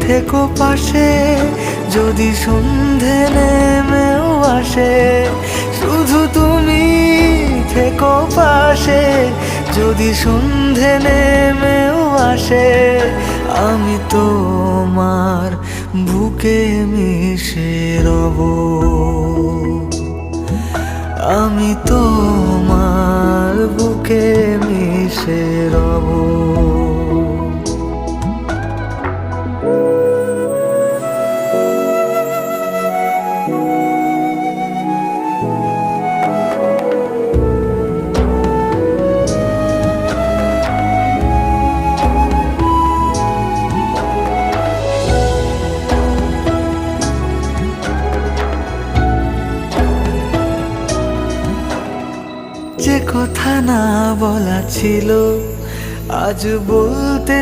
থেকো পাশে, যদি সন্ধে নেমেও আসে। শুধু তুমি থেকো পাশে, যদি সন্ধে নেমেও আসে। আমি তোমার বুকে মিশে রব, আমি তোমার বুকে মিশে রব। যে কথা না বলা ছিল, আজ বলতে